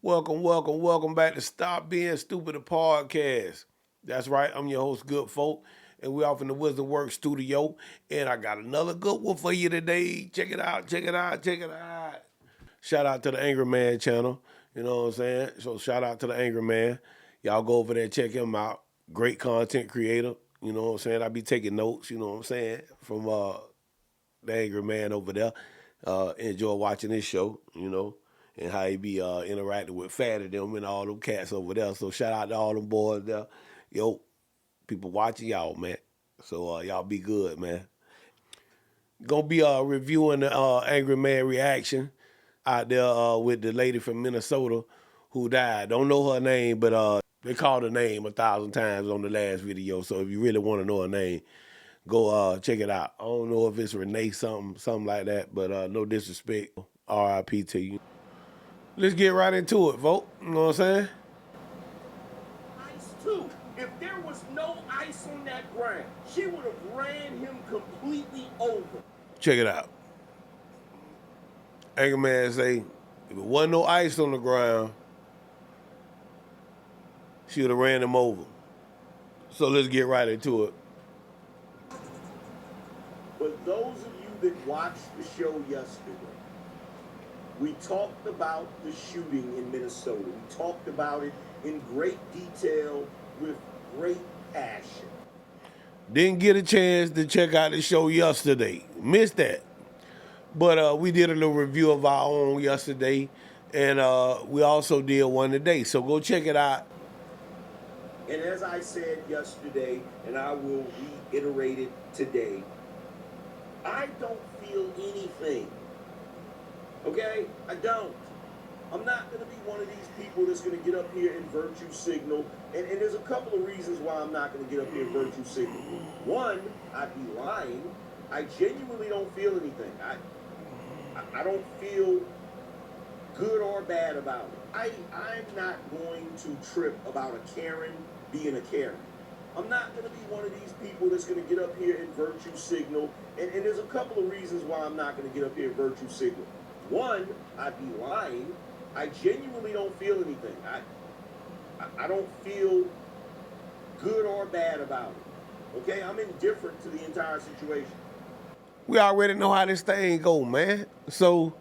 Welcome back to Stop Being Stupid, the podcast. That's right, I'm your host, Good Folk, and we're off in the Wisdom Works studio, and I got another good one for you today. Check it out. Shout out to the Angry Man channel, you know what I'm saying? So shout out to the Angry Man. Y'all go over there and check him out. Great content creator, you know what I'm saying? I be taking notes, you know what I'm saying, from the Angry Man over there. Enjoy watching this show, you know, and how he be interacting with Fat and them and all them cats over there. So shout out to all them boys there. Yo, people watching y'all, man. So y'all be good, man. Gonna be reviewing the Angry Man reaction out there with the lady from Minnesota who died. Don't know her name, but they called her name 1,000 times on the last video. So if you really want to know her name, go check it out. I don't know if it's Renee something like that, but no disrespect. R.I.P. to you. Let's get right into it, vote. You know what I'm saying? Ice too. If there was no ice on that ground, she would have ran him completely over. Check it out. Angry Man say, if it wasn't no ice on the ground, she would have ran him over. So let's get right into it. For those of you that watched the show yesterday, we talked about the shooting in Minnesota. We talked about it in great detail with great passion. Didn't get a chance to check out the show yesterday. Missed that. But we did a little review of our own yesterday, and we also did one today. So go check it out. And as I said yesterday, and I will reiterate it today, I don't feel anything. Okay? I don't. I'm not going to be one of these people that's going to get up here and virtue signal. And there's a couple of reasons why I'm not going to get up here and virtue signal. One, I'd be lying. I genuinely don't feel anything. I don't feel good or bad about it. I'm not going to trip about a Karen being a Karen. I'm not going to be one of these people that's going to get up here and virtue signal. And there's a couple of reasons why I'm not going to get up here and virtue signal. One, I'd be lying. I genuinely don't feel anything. I don't feel good or bad about it. Okay? I'm indifferent to the entire situation. We already know how this thing go, man. So,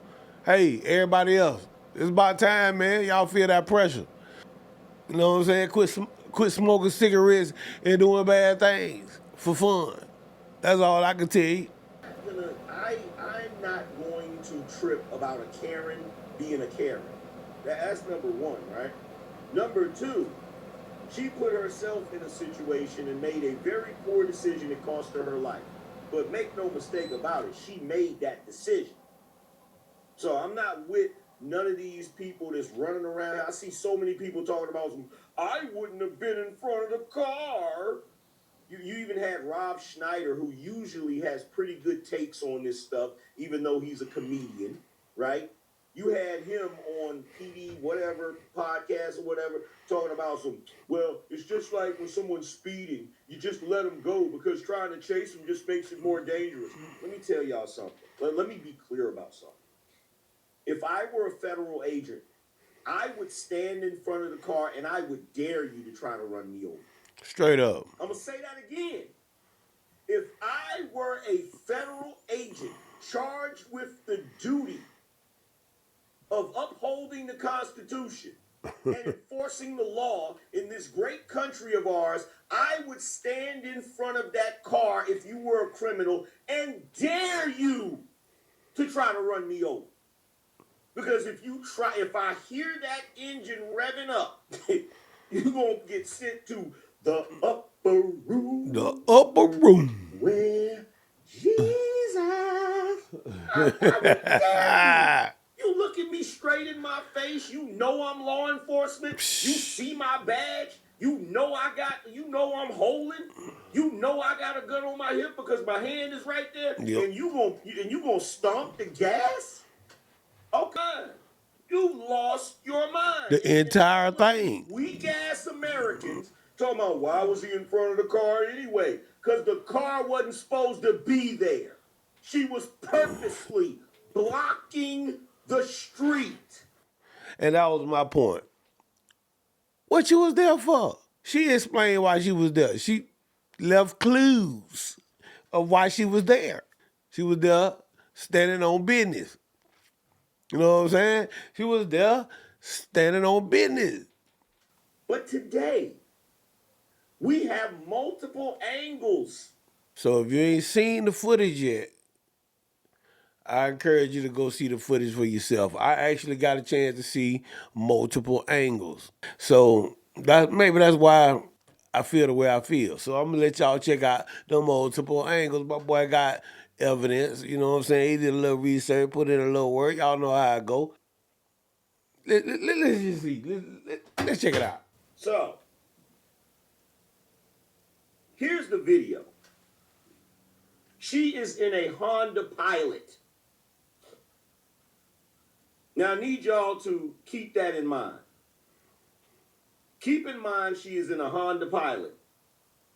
hey, everybody else, it's about time, man. Y'all feel that pressure. You know what I'm saying? Quit smoking cigarettes and doing bad things for fun. That's all I can tell you. I'm not going to trip about a Karen being a Karen. That's number one, right? Number two, she put herself in a situation and made a very poor decision that cost her her life. But make no mistake about it, she made that decision. So I'm not with none of these people that's running around. I see so many people talking about I wouldn't have been in front of the car. You even had Rob Schneider, who usually has pretty good takes on this stuff, even though he's a comedian, right? You had him on PD, whatever, podcast or whatever, talking about well, it's just like when someone's speeding, you just let them go because trying to chase them just makes it more dangerous. Let me tell y'all something. Let me be clear about something. If I were a federal agent, I would stand in front of the car and I would dare you to try to run me over. Straight up. I'm going to say that again. If I were a federal agent charged with the duty of upholding the Constitution and enforcing the law in this great country of ours, I would stand in front of that car if you were a criminal and dare you to try to run me over. Because if I hear that engine revving up, you're going to get sent to the upper room. The upper room. Where Jesus. I would dare you. You look at me straight in my face. You know I'm law enforcement. You see my badge. You know I'm holding. You know I got a gun on my hip because my hand is right there. Yep. And you gonna stomp the gas? Okay. You lost your mind. The entire thing. Weak ass Americans talking about why was he in front of the car anyway? Because the car wasn't supposed to be there. She was purposely blocking the street. And that was my point. What you was there for? She explained why she was there. She left clues of why she was there. She was there standing on business. You know what I'm saying? She was there standing on business. But today, we have multiple angles. So if you ain't seen the footage yet, I encourage you to go see the footage for yourself. I actually got a chance to see multiple angles. So maybe that's why I feel the way I feel. So I'm gonna let y'all check out the multiple angles. My boy got evidence, you know what I'm saying? He did a little research, put in a little work. Y'all know how it go. Let's just see. Let's check it out. So, here's the video. She is in a Honda Pilot. Now, I need y'all to keep that in mind. Keep in mind she is in a Honda Pilot.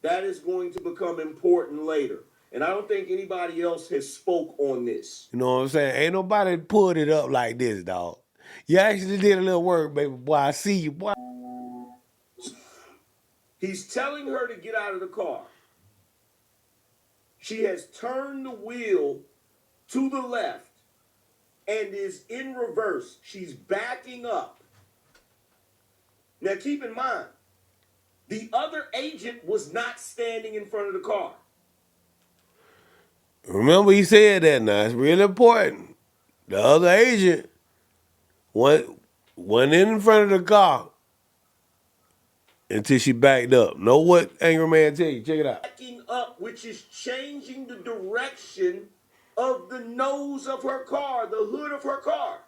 That is going to become important later. And I don't think anybody else has spoke on this. You know what I'm saying? Ain't nobody pulled it up like this, dog. You actually did a little work, baby boy. I see you, boy. He's telling her to get out of the car. She has turned the wheel to the left and is in reverse. She's backing up. Now, keep in mind, the other agent was not standing in front of the car. Remember, he said that now. It's really important. The other agent went in front of the car until she backed up. Know what Angry Man tell you? Check it out. Backing up, which is changing the direction of the nose of her car, the hood of her car.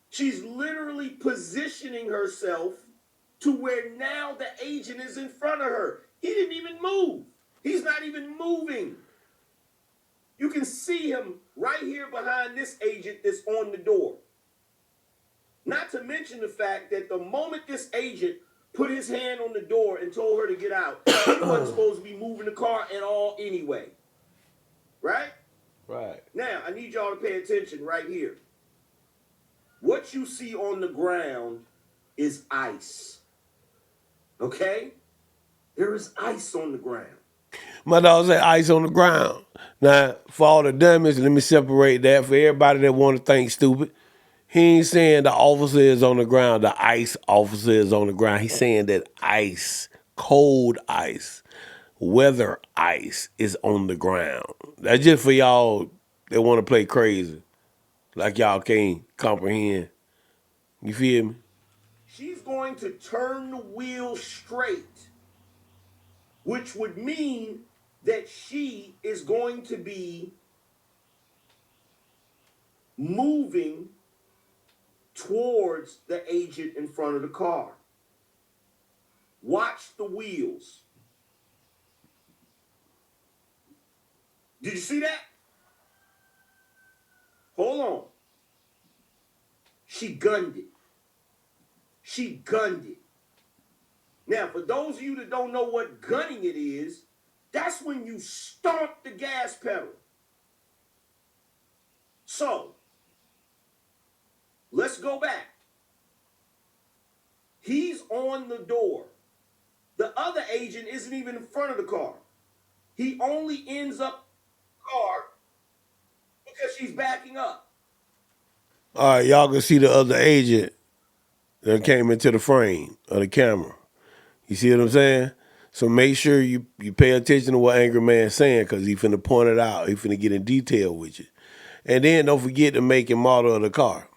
She's literally positioning herself to where now the agent is in front of her. He didn't even move. He's not even moving. You can see him right here behind this agent that's on the door. Not to mention the fact that the moment this agent put his hand on the door and told her to get out, he wasn't supposed to be moving the car at all anyway. Right? Right. Now, I need y'all to pay attention right here. What you see on the ground is ice. Okay? There is ice on the ground. My dog said ice on the ground. Now, for all the dummies, let me separate that. For everybody that want to think stupid, he ain't saying the officer is on the ground, the ICE officer is on the ground. He's saying that ice, cold ice, weather ice is on the ground. That's just for y'all that want to play crazy, like y'all can't comprehend. You feel me? She's going to turn the wheel straight, which would mean that she is going to be moving towards the agent in front of the car. Watch the wheels. Did you see that? Hold on. She gunned it. She gunned it. Now, for those of you that don't know what gunning it is, that's when you stomp the gas pedal. So, let's go back. He's on the door. The other agent isn't even in front of the car. He only ends up in the car because she's backing up. All right, y'all can see the other agent that came into the frame of the camera. You see what I'm saying? So make sure you pay attention to what Angry Man's saying, because he finna point it out. He finna get in detail with you. And then don't forget the make and model of the car.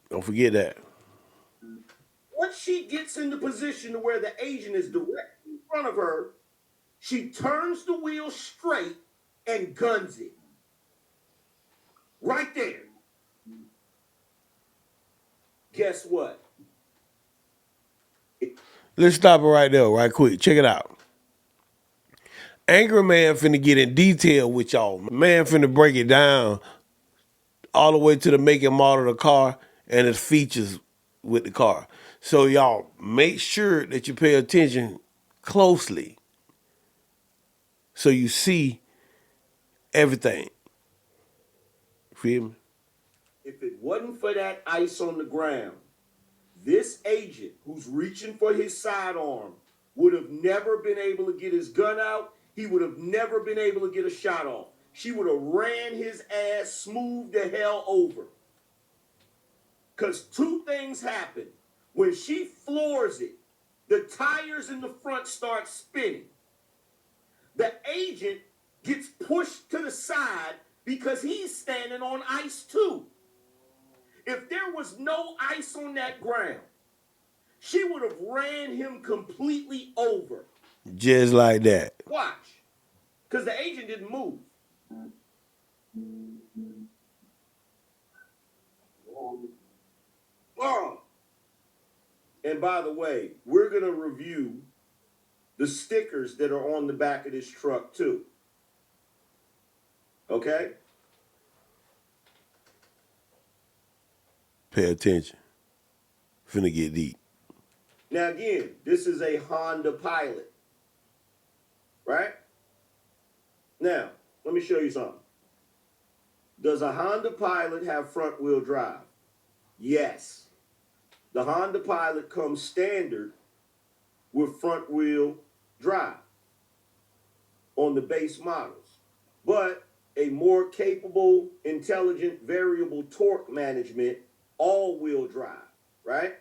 Don't forget that. Once she gets into position to where the agent is directly in front of her, she turns the wheel straight and guns it. Right there. Guess what? Let's stop it right there, right quick. Check it out. Angry Man finna get in detail with y'all. Man finna break it down all the way to the make and model of the car and its features with the car. So y'all make sure that you pay attention closely so you see everything. Feel me? If it wasn't for that ice on the ground, this agent who's reaching for his sidearm would have never been able to get his gun out. He would have never been able to get a shot off. She would have ran his ass smooth the hell over. Because two things happen. When she floors it, the tires in the front start spinning. The agent gets pushed to the side because he's standing on ice too. If there was no ice on that ground, she would have ran him completely over. Just like that. Watch. Because the agent didn't move. And by the way, we're going to review the stickers that are on the back of this truck too. Okay? Pay attention. Finna get deep. Now again, this is a Honda Pilot. Right? Now, let me show you something. Does a Honda Pilot have front wheel drive? Yes. The Honda Pilot comes standard with front wheel drive on the base models. But a more capable, intelligent, variable torque management, all-wheel drive, right?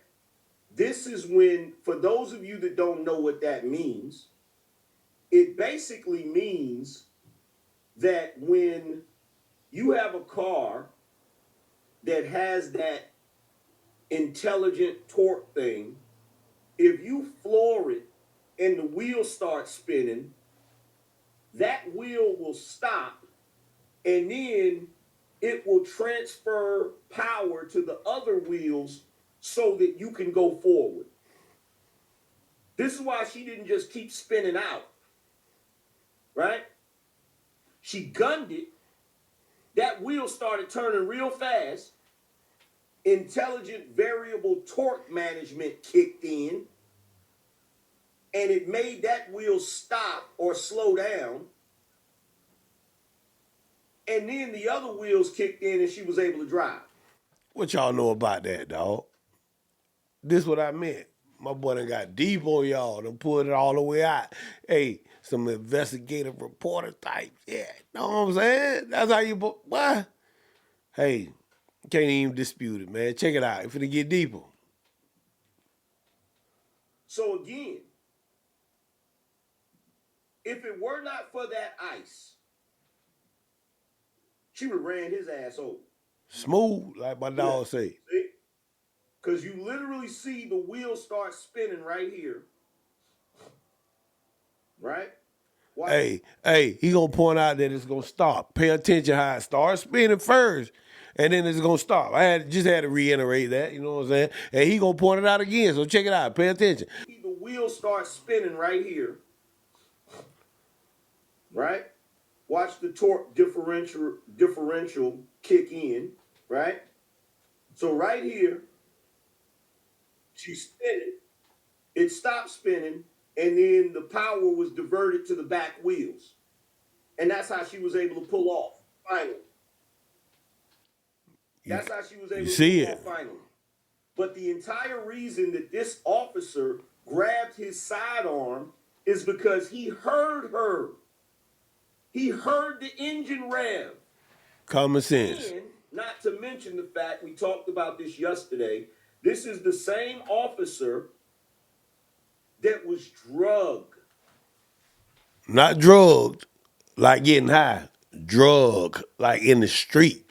This is when, for those of you that don't know what that means, it basically means that when you have a car that has that intelligent torque thing, if you floor it and the wheel starts spinning, that wheel will stop and then it will transfer power to the other wheels so that you can go forward. This is why she didn't just keep spinning out, right? She gunned it. That wheel started turning real fast. Intelligent variable torque management kicked in, and it made that wheel stop or slow down. And then the other wheels kicked in and she was able to drive. What y'all know about that, dog? This what I meant. My boy done got deep on y'all. Done pulled it all the way out. Hey, some investigative reporter types. Yeah, know what I'm saying? That's how you, what? Hey, can't even dispute it, man. Check it out. If it get deeper. So again, if it were not for that ice, she would have ran his ass over. Smooth, like my dog say. See? Because you literally see the wheel start spinning right here. Right? Watch. Hey, he gonna point out that it's gonna stop. Pay attention how it starts spinning first, and then it's gonna stop. Just had to reiterate that, you know what I'm saying? And he gonna point it out again, so check it out. Pay attention. The wheel starts spinning right here. Right? Watch the torque differential kick in, right? So right here, she spinning, it stopped spinning, and then the power was diverted to the back wheels. And that's how she was able to pull off, finally. That's how she was able to pull off, finally. But the entire reason that this officer grabbed his sidearm is because he heard her. He heard the engine rev. Common sense. And not to mention the fact, we talked about this yesterday, this is the same officer that was drugged. Not drugged, like getting high. Drug, like in the street.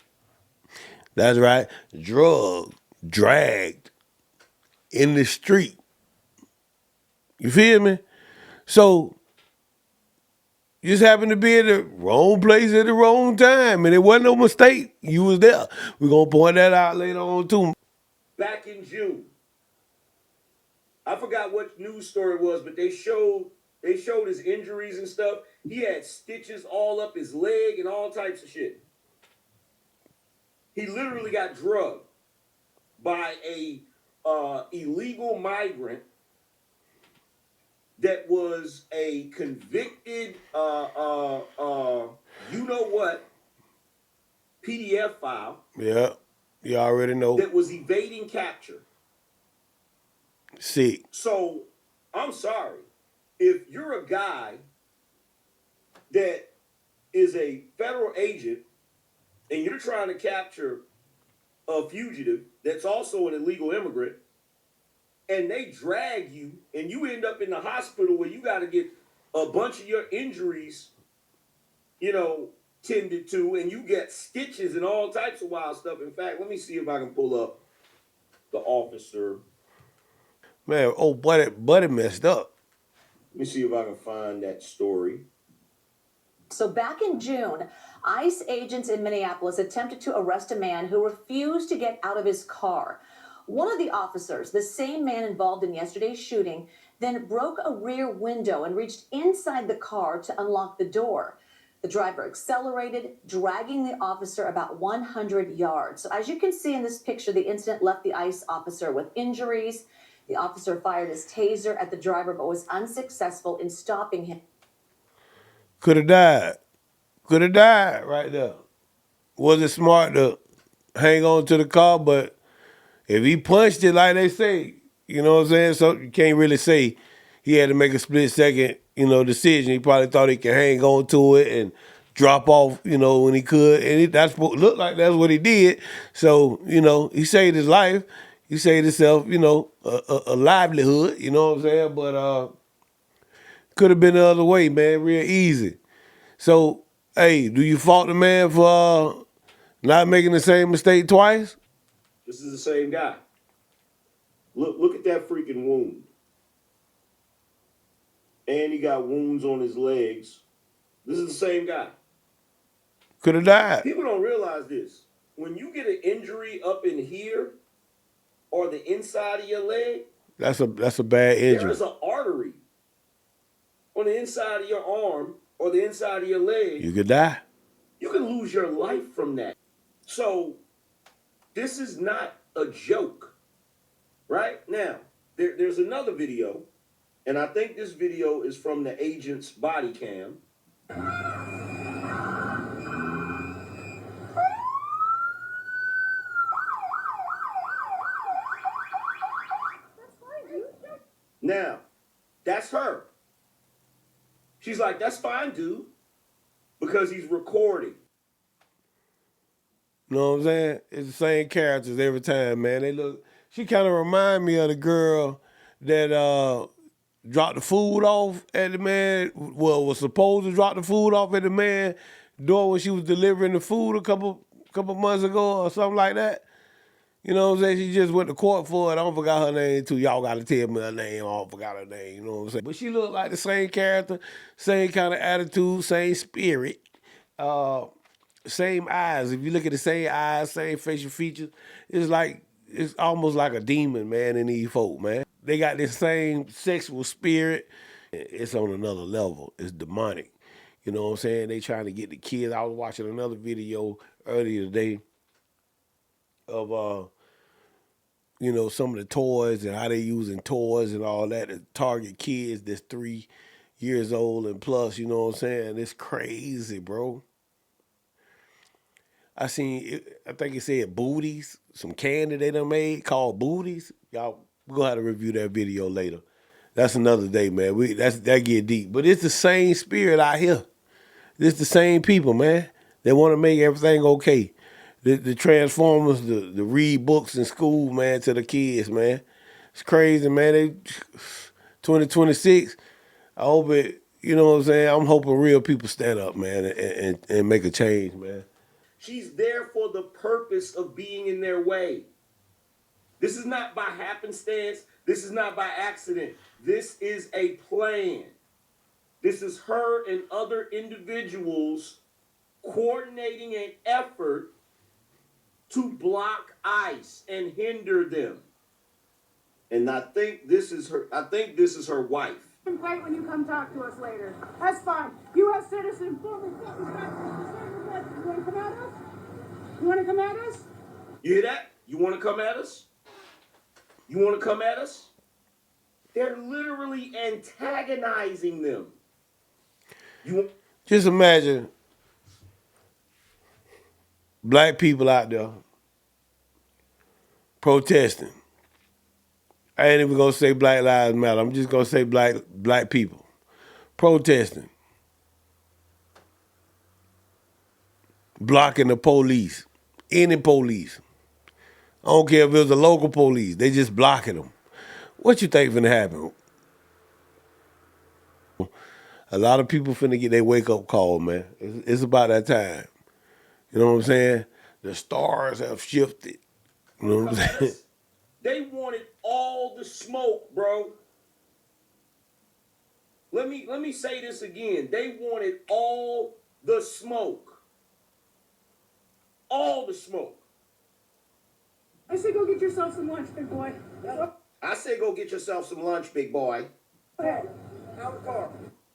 That's right. Drugged, dragged in the street. You feel me? So, you just happened to be at the wrong place at the wrong time, and it wasn't no mistake. You was there. We're going to point that out later on, too. Back in June, I forgot what news story it was, but they showed his injuries and stuff. He had stitches all up his leg and all types of shit. He literally got drugged by a illegal migrant that was a convicted, you know what, PDF file. Yeah, you already know. That was evading capture. Sick. So I'm sorry. If you're a guy that is a federal agent and you're trying to capture a fugitive that's also an illegal immigrant, and they drag you and you end up in the hospital where you got to get a bunch of your injuries, tended to, and you get stitches and all types of wild stuff. In fact, let me see if I can pull up the officer. Man, oh, buddy messed up. Let me see if I can find that story. So back in June, ICE agents in Minneapolis attempted to arrest a man who refused to get out of his car. One of the officers, the same man involved in yesterday's shooting, then broke a rear window and reached inside the car to unlock the door. The driver accelerated, dragging the officer about 100 yards. So as you can see in this picture, the incident left the ICE officer with injuries. The officer fired his taser at the driver but was unsuccessful in stopping him. Could have died. Could have died right there. Wasn't smart to hang on to the car, but if he punched it like they say, you know what I'm saying? So you can't really say he had to make a split second, decision. He probably thought he could hang on to it and drop off, when he could. And that's what looked like that's what he did. So, he saved his life. He saved himself, a livelihood, you know what I'm saying? But could have been the other way, man, real easy. So, hey, do you fault the man for not making the same mistake twice? This is the same guy. Look at that freaking wound. And he got wounds on his legs. This is the same guy. Could have died. People don't realize this. When you get an injury up in here or the inside of your leg, that's a bad injury. There is an artery on the inside of your arm or the inside of your leg. You could die. You can lose your life from that. So this is not a joke, right? Now, there's another video, and I think this video is from the agent's body cam. Now, that's her. She's like, that's fine, dude, because he's recording. You know what I'm saying? It's the same characters every time, man. She kind of remind me of the girl that dropped the food off at the man, was supposed to drop the food off at the man door when she was delivering the food a couple months ago or something like that. You know what I'm saying? She just went to court for it. I don't forgot her name too. Y'all got to tell me her name. I don't forgot her name. You know what I'm saying? But she looked like the same character, same kind of attitude, same spirit, same eyes. If you look at the same eyes, same facial features, it's almost like a demon, man, in these folk, man. They got this same sexual spirit. It's on another level. It's demonic. You know what I'm saying? They trying to get the kids. I was watching another video earlier today of some of the toys and how they using toys and all that to target kids that's 3 years old and plus, you know what I'm saying? It's crazy, bro. I think it said Booties, some candy they done made called Booties. Y'all, we're gonna have to review that video later. That's another day, man. That get deep. But it's the same spirit out here. It's the same people, man. They want to make everything okay. The Transformers, the read books in school, man, to the kids, man. It's crazy, man. 2026, I hope it, you know what I'm saying? I'm hoping real people stand up, man, and make a change, man. She's there for the purpose of being in their way. This is not by happenstance. This is not by accident. This is a plan. This is her and other individuals coordinating an effort to block ICE and hinder them. And I think this is her wife. Wait when you come talk to us later. That's fine. U.S. citizen, fully fit, you want to come at us? You want to come at us? You hear that? You want to come at us? You want to come at us? They're literally antagonizing them. Just imagine black people out there protesting. I ain't even gonna say Black Lives Matter. I'm just gonna say black people protesting, blocking the police, any police. I don't care if it was the local police. They just blocking them. What you think finna happen? A lot of people finna get their wake up call, man. It's about that time. You know what I'm saying? The stars have shifted. You know what I'm saying? They wanted all the smoke, bro. Let me say this again. They wanted all the smoke. All the smoke. I say go get yourself some lunch, big boy. I say go get yourself some lunch, big boy. Go ahead. Out of the car.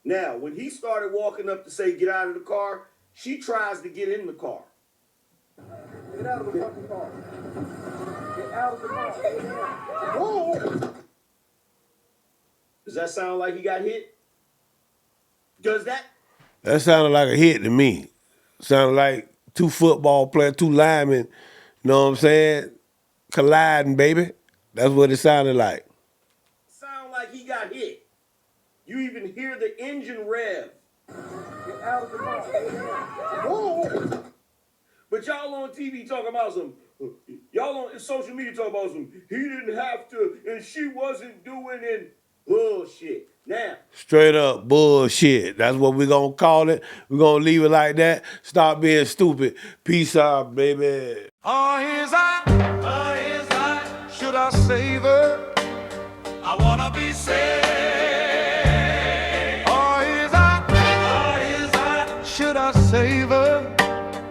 Now, when he started walking up to say get out of the car, she tries to get in the car. Get out of the fucking car. Get out of the car. Whoa! Does that sound like he got hit? Does that? That sounded like a hit to me. Sounded like two football players, two linemen, you know what I'm saying? Colliding, baby. That's what it sounded like. Sound like he got hit. You even hear the engine rev. Get out of the car. Whoa! But y'all on TV talking about some, y'all on social media talking about some, he didn't have to, and she wasn't doing it. Bullshit. Now. Straight up bullshit. That's what we're going to call it. We're going to leave it like that. Stop being stupid. Peace out, baby. His eye, should I save her? I wanna be saved.